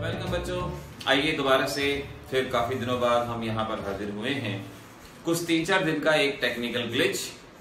Welcome बच्चों, आइए दोबारा से फिर काफी दिनों बाद हम यहाँ पर हाजिर हुए हैं। कुछ 3-4 दिन का एक टेक्निकल ग्लिच,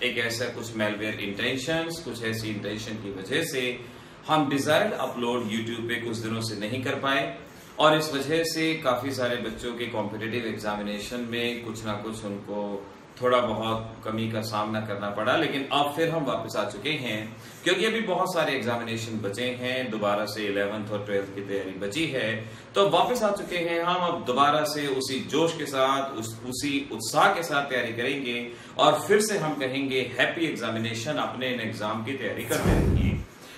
एक ऐसा कुछ मेलवेयर इंटेंशंस, कुछ ऐसी इंटेंशन की वजह से हम डिजायर्ड अपलोड यूट्यूब पे कुछ दिनों से नहीं कर पाए और इस वजह से काफी सारे बच्चों के कॉम्पिटिटिव एग्जामिनेशन में कुछ ना कुछ उनको थोड़ा बहुत कमी का सामना करना पड़ा। लेकिन अब फिर हम वापस आ चुके हैं क्योंकि अभी बहुत सारे एग्जामिनेशन बचे हैं, दोबारा से 11th और 12th की तैयारी बची है, तो वापस आ चुके हैं हम। अब दोबारा से उसी जोश के साथ उसी उत्साह के साथ तैयारी करेंगे और फिर से हम कहेंगे हैप्पी एग्जामिनेशन, अपने इन एग्जाम की तैयारी करते रहिए।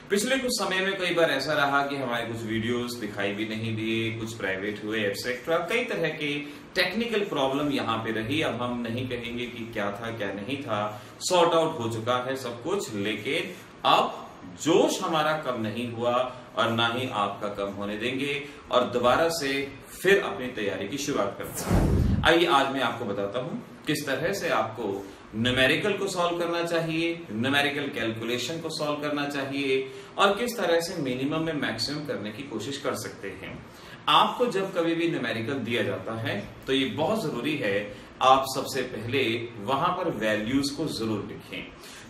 पिछले कुछ समय में कई बार ऐसा रहा कि हमारे कुछ वीडियोस दिखाई भी नहीं दिए, कुछ प्राइवेट हुए एक्सेट्रा, कई तरह की टेक्निकल प्रॉब्लम यहाँ पे रही। अब हम नहीं कहेंगे कि क्या था क्या नहीं था, सॉर्ट आउट हो चुका है सब कुछ, लेकिन अब जोश हमारा कम नहीं हुआ और ना ही आपका कम होने देंगे और दोबारा से फिर अपनी तैयारी की शुरुआत करते हैं। आइए आज मैं आपको बताता हूँ किस तरह से आपको न्यूमेरिकल को सॉल्व करना चाहिए, न्यूमेरिकल कैलकुलेशन को सॉल्व करना चाहिए और किस तरह से मिनिमम में मैक्सिमम करने की कोशिश कर सकते हैं। आपको जब कभी भी न्यूमेरिकल दिया जाता है तो ये बहुत जरूरी है आप सबसे पहले वहां पर वैल्यूज को जरूर लिखें।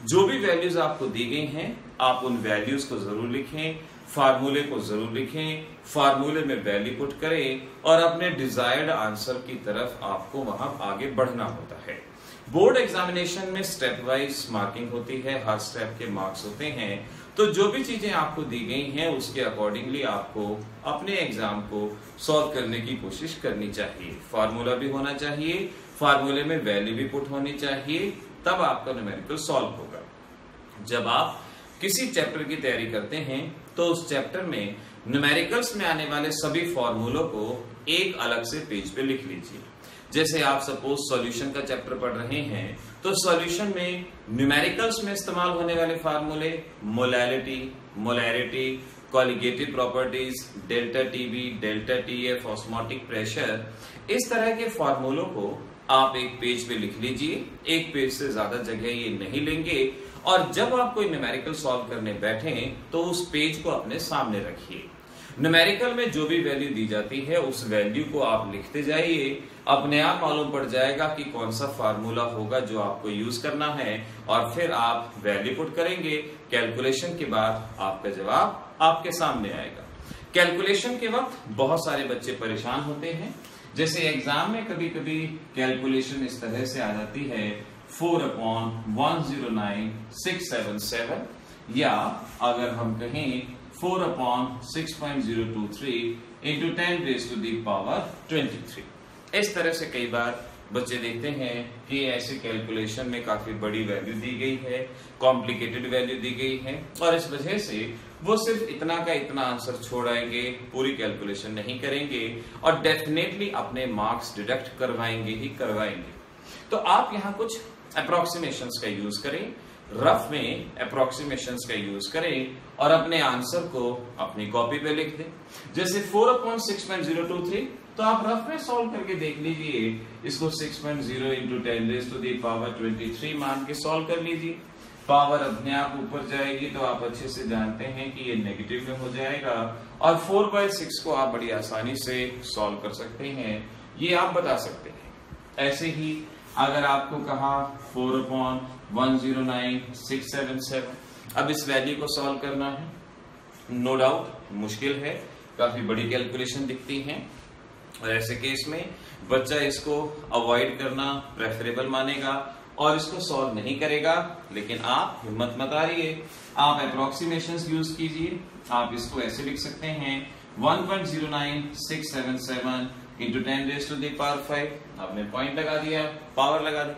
जो भी वैल्यूज आपको दी गई हैं आप उन वैल्यूज को जरूर लिखें, फार्मूले को जरूर लिखें, फार्मूले में वैल्यू पुट करें और अपने डिजायर्ड आंसर की तरफ आपको वहां आगे बढ़ना होता है। बोर्ड एग्जामिनेशन में स्टेप वाइज मार्किंग होती है, हर स्टेप के मार्क्स होते हैं, तो जो भी चीजें आपको दी गई हैं उसके अकॉर्डिंगली आपको अपने एग्जाम को सॉल्व करने की कोशिश करनी चाहिए। फार्मूला भी होना चाहिए, फार्मूले में वैल्यू भी पुट होनी चाहिए, तब आपका न्यूमेरिकल सॉल्व होगा। जब आप किसी चैप्टर की तैयारी करते हैं तो उस चैप्टर में न्यूमेरिकल्स में आने वाले सभी फॉर्मूलों को एक अलग से पेज पे लिख लीजिए। जैसे आप सपोज सॉल्यूशन का चैप्टर पढ़ रहे हैं तो सॉल्यूशन में न्यूमेरिकल्स में इस्तेमाल होने वाले फार्मूले molality, molarity, colligative properties, delta TB, delta TF, osmotic pressure, इस तरह के फार्मूलों को आप एक पेज पे लिख लीजिए। एक पेज से ज्यादा जगह ये नहीं लेंगे और जब आप कोई न्यूमेरिकल सॉल्व करने बैठे तो उस पेज को अपने सामने रखिए। न्यूमेरिकल में जो भी वैल्यू दी जाती है उस वैल्यू को आप लिखते जाइए, अपने आप मालूम पड़ जाएगा कि कौन सा फार्मूला होगा जो आपको यूज करना है और फिर आप वैल्यू पुट करेंगे। कैलकुलेशन के बाद आपका जवाब आपके सामने आएगा। कैलकुलेशन के वक्त बहुत सारे बच्चे परेशान होते हैं, जैसे एग्जाम में कभी कभी कैलकुलेशन इस तरह से आ जाती है 4/109677 या अगर हम कहें 4/6.023 into 10⁻23। इस तरह से कई बार बच्चे देखते हैं कि ऐसे कैलकुलेशन में काफी बड़ी वैल्यू दी गई है, कॉम्प्लिकेटेड वैल्यू दी गई है और इस वजह से वो सिर्फ इतना का इतना आंसर छोड़ आएंगे, पूरी कैलकुलेशन नहीं करेंगे और डेफिनेटली अपने मार्क्स डिडक्ट करवाएंगे ही करवाएंगे। तो आप यहाँ कुछ अप्रोक्सीमेशंस का यूज करें, रफ में अप्रोक्सीमेशंस का यूज करें और अपने आंसर को अपनी कॉपी पे लिख दें। जैसे 4/6.023 तो आप रफ में सॉल्व करके देख लीजिए, इसको 6.0 into 10⁻23 मान के सॉल्व कर लीजिए। पावर अपने आप ऊपर जाएगी तो आप अच्छे से जानते हैं कि ये नेगेटिव में हो जाएगा और 4/6 को आप बड़ी आसानी से सॉल्व कर सकते हैं, ये आप बता सकते हैं। ऐसे ही अगर आपको कहा 4/109677, अब इस वैल्यू को सॉल्व करना है, नो डाउट मुश्किल है, काफी बड़ी कैलकुलेशन दिखती है और ऐसे केस में बच्चा इसको अवॉइड करना प्रेफरेबल मानेगा और इसको सॉल्व नहीं करेगा। लेकिन आप हिम्मत मत हारिए, आप अप्रोक्सीमेशंस यूज कीजिए। आप इसको ऐसे लिख सकते हैं 1.09677 into 10⁻5, आपने पॉइंट लगा दिया, पावर लगा दी।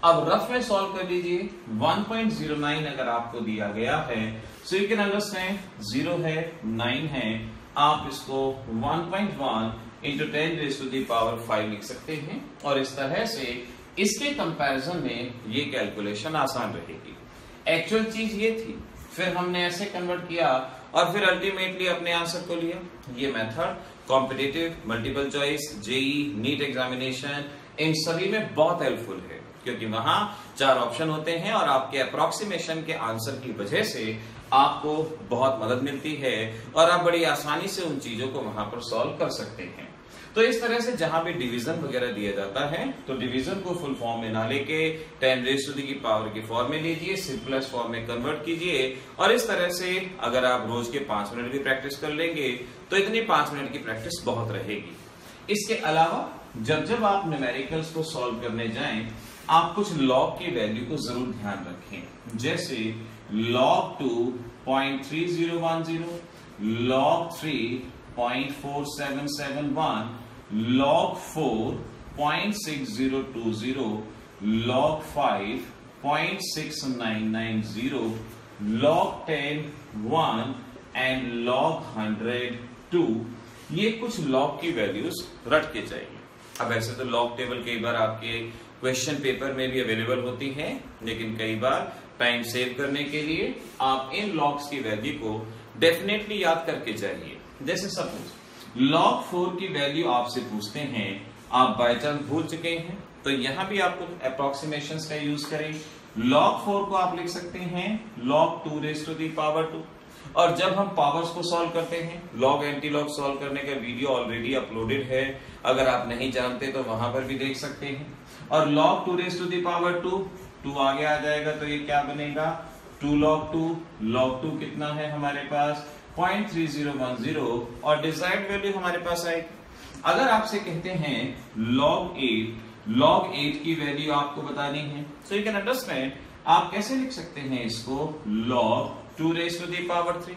अब रफ में सॉल्व कर लीजिए। 1.09 अगर आपको दिया गया है सो यू कैन अंडरस्टैंड 0 है 9 है, आप इसको 1.1 into 10⁻5 लिख सकते हैं और इस तरह से इसके कंपैरिजन में ये कैलकुलेशन आसान रहेगी। एक्चुअल चीज ये थी, फिर हमने ऐसे कन्वर्ट किया और फिर अल्टीमेटली अपने आंसर को लिया। ये method competitive, multiple choice, JEE, NEET examination, इन सभी में बहुत हेल्पफुल है क्योंकि वहां 4 ऑप्शन होते हैं और आपके अप्रोक्सीमेशन के आंसर की वजह से आपको बहुत मदद मिलती है और आप बड़ी आसानी से उन चीजों को वहां पर सॉल्व कर सकते हैं। तो इस तरह से जहां भी डिवीजन वगैरह दिया जाता है तो डिवीजन को फुल फॉर्म में ना लेके 10 रेज़ टू द पावर की फॉर्म में लीजिए, सिंपलेस्ट फॉर्म में कन्वर्ट कीजिए और इस तरह से अगर आप रोज के 5 मिनट की प्रैक्टिस कर लेंगे तो इतनी 5 मिनट की प्रैक्टिस बहुत रहेगी। इसके अलावा जब आप न्यूमेरिकल्स को सॉल्व करने जाएं, आप कुछ लॉग की वैल्यू को जरूर ध्यान रखें, जैसे log 2 0.3010, log 3 0.4771, log 4 0.6020, log 5 0.6990, log 10 1 and log 100 2। ये कुछ लॉग की वैल्यूज रट के चाहिए। अब ऐसे तो लॉग टेबल कई बार आपके क्वेश्चन पेपर में भी अवेलेबल होती है, लेकिन कई बार टाइम सेव करने के लिए आप इन लॉग्स की वैल्यू को डेफिनेटली याद करके जाइए। जैसे सपोज log 4 की वैल्यू आपसे पूछते हैं, आप बाय चांस भूल चुके हैं, तो यहां भी आप कुछ अप्रोक्सीमेशंस का यूज करें। log 4 को आप लिख सकते हैं log 2 raised to the power 2। और जब हम पावर्स को सॉल्व करते हैं, लॉग एंटी लॉग सॉल्व करने का वीडियो ऑलरेडी अपलोडेड है, अगर आप नहीं जानते तो वहां पर भी देख सकते हैं। और log 2 raised to the power 2 आगे आ जाएगा तो ये क्या बनेगा 2 log 2। log 2 कितना है हमारे पास 0.3010 और डिजायर्ड वैल्यू हमारे पास आएगी। अगर आपसे कहते हैं log 8 की वैल्यू आपको बतानी है, सो यू कैन अंडरस्टैंड आप कैसे लिख सकते हैं इसको log 2 raised to the power 3।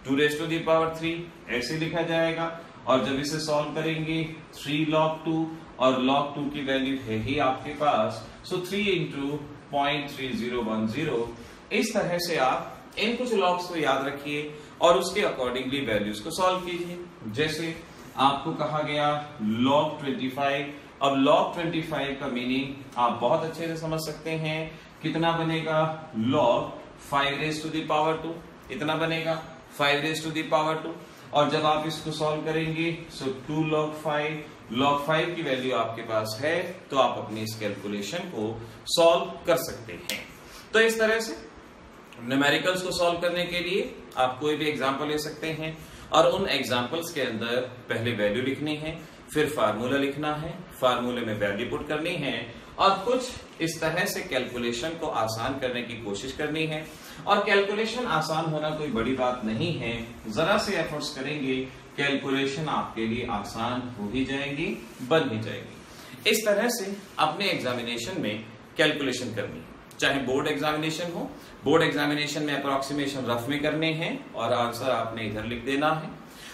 2 raised to the power 3 ऐसे लिखा जाएगा और जब इसे सॉल्व करेंगे 3 log 2 और log 2 की वैल्यू है ही आपके पास, सो 3 into 0.3010। इस तरह से आप इन कुछ लॉग्स को याद रखिए और उसके अकॉर्डिंगली वैल्यूज को सॉल्व कीजिए। जैसे आपको कहा गया log 25, अब log 25 का मीनिंग आप बहुत अच्छे से समझ सकते हैं, कितना बनेगा log 5 raised to the power 2, इतना बनेगा 5 raised to the power 2। और जब आप इसको सॉल्व करेंगे सो 2 log 5 की वैल्यू आपके पास है, तो आप अपनी इस कैलकुलेशन को सॉल्व कर सकते हैं। तो इस तरह से न्यूमेरिकल्स को सॉल्व करने के लिए आप कोई भी एग्जांपल ले सकते हैं और उन एग्जांपल्स के अंदर पहले वैल्यू लिखनी है, फिर फार्मूला लिखना है, फार्मूले में वैल्यू पुट करनी है और कुछ इस तरह से कैलकुलेशन को आसान करने की कोशिश करनी है। और कैलकुलेशन आसान होना कोई बड़ी बात नहीं है, जरा से एफर्ट्स करेंगे कैलकुलेशन आपके लिए आसान हो ही जाएगी, बन ही जाएगी। इस तरह से अपने एग्जामिनेशन में कैलकुलेशन करनी है, चाहे बोर्ड एग्जामिनेशन हो, बोर्ड एग्जामिनेशन में अप्रोक्सीमेशन रफ में करने हैं और आंसर आपने इधर लिख देना है।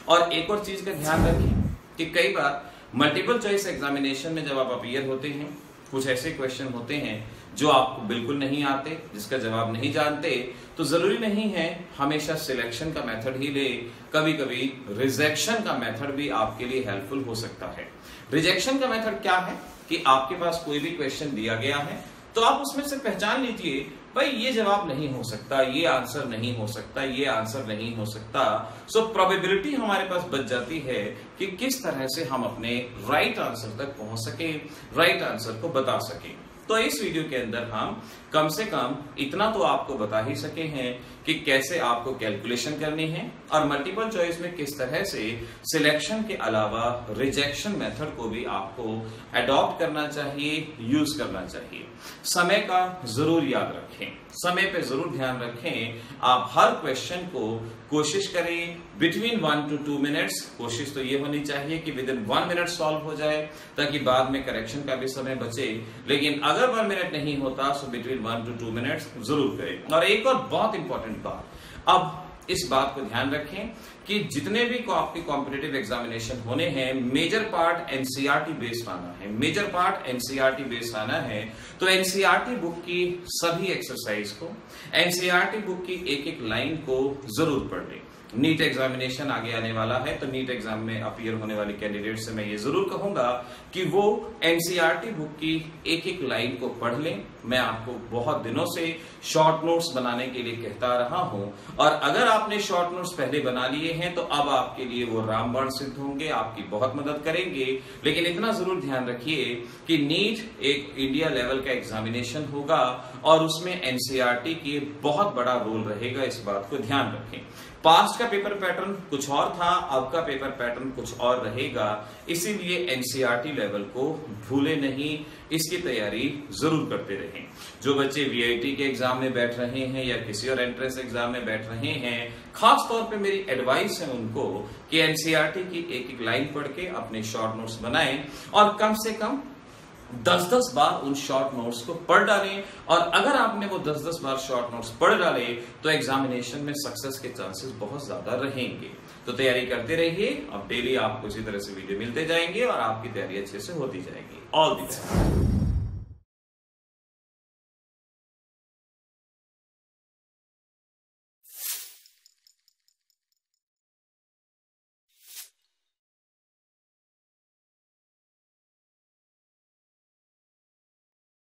और एक और चीज का ध्यान रखें कि कई बार मल्टीपल चॉइस एग्जामिनेशन में जब आप अपीयर होते हैं, कुछ ऐसे क्वेश्चन होते हैं जो आपको बिल्कुल नहीं आते, जिसका जवाब नहीं जानते, तो जरूरी नहीं है हमेशा सिलेक्शन का मेथड ही ले, कभी कभी रिजेक्शन का मेथड भी आपके लिए हेल्पफुल हो सकता है। रिजेक्शन का मेथड क्या है कि आपके पास कोई भी क्वेश्चन दिया गया है तो आप उसमें से पहचान लीजिए भाई ये जवाब नहीं हो सकता, ये आंसर नहीं हो सकता, ये आंसर नहीं हो सकता। सो प्रोबेबिलिटी हमारे पास बच जाती है कि किस तरह से हम अपने राइट आंसर तक पहुंच सके, राइट आंसर को बता सके। तो इस वीडियो के अंदर हम कम से कम इतना तो आपको बता ही सके हैं कि कैसे आपको कैलकुलेशन करनी है और मल्टीपल चॉइस में किस तरह से सिलेक्शन के अलावा रिजेक्शन मेथड को भी आपको अडॉप्ट करना चाहिए, यूज करना चाहिए। समय का जरूर याद रखें, समय पे जरूर ध्यान रखें। आप हर क्वेश्चन को कोशिश करें बिटवीन 1 to 2 मिनट्स, कोशिश तो ये होनी चाहिए कि विद इन 1 मिनट सॉल्व हो जाए ताकि बाद में करेक्शन का भी समय बचे। लेकिन अगर 1 मिनट नहीं होता तो बिटवीन 1 to 2 मिनट्स जरूर करें। और एक और बहुत इंपॉर्टेंट बात, अब इस बात को ध्यान रखें कि जितने भी आपके कॉम्पिटिटिव एग्जामिनेशन होने हैं, मेजर पार्ट एनसीईआरटी बेस्ड आना है, मेजर पार्ट एनसीईआरटी बेस्ड आना है। तो एनसीईआरटी बुक की सभी एक्सरसाइज को, एनसीईआरटी बुक की एक एक लाइन को जरूर पढ़ लें। नीट एग्जामिनेशन आगे आने वाला है, तो नीट एग्जाम में अपीयर होने वाले कैंडिडेट से मैं ये जरूर कहूंगा कि वो एनसीईआरटी बुक की एक एक लाइन को पढ़ लें। मैं आपको बहुत दिनों से शॉर्ट नोट्स बनाने के लिए कहता रहा हूं, और अगर आपने शॉर्ट नोट्स पहले बना लिए हैं तो अब आपके लिए वो रामबाण सिद्ध होंगे, आपकी बहुत मदद करेंगे। लेकिन इतना जरूर ध्यान रखिए कि नीट एक इंडिया लेवल का एग्जामिनेशन होगा और उसमें एनसीईआरटी की बहुत बड़ा रोल रहेगा, इस बात को ध्यान रखें। पास्ट का पेपर पैटर्न कुछ और था, अब का पेपर पैटर्न कुछ और रहेगा, इसीलिए एनसीईआरटी लेवल को भूले नहीं, इसकी तैयारी जरूर करते रहें। जो बच्चे वीआईटी के एग्जाम में बैठ रहे हैं या किसी और एंट्रेंस एग्जाम में बैठ रहे हैं, खास तौर पे मेरी एडवाइस है उनको कि एनसीईआरटी की एक एक लाइन पढ़ के अपने शॉर्ट नोट्स बनाएं और कम से कम 10-10 बार उन शॉर्ट नोट्स को पढ़ डालें। और अगर आपने वो 10-10 बार शॉर्ट नोट्स पढ़ डाले तो एग्जामिनेशन में सक्सेस के चांसेस बहुत ज्यादा रहेंगे। तो तैयारी करते रहिए, अब डेली आपको इसी तरह से वीडियो मिलते जाएंगे और आपकी तैयारी अच्छे से होती जाएगी। All the best.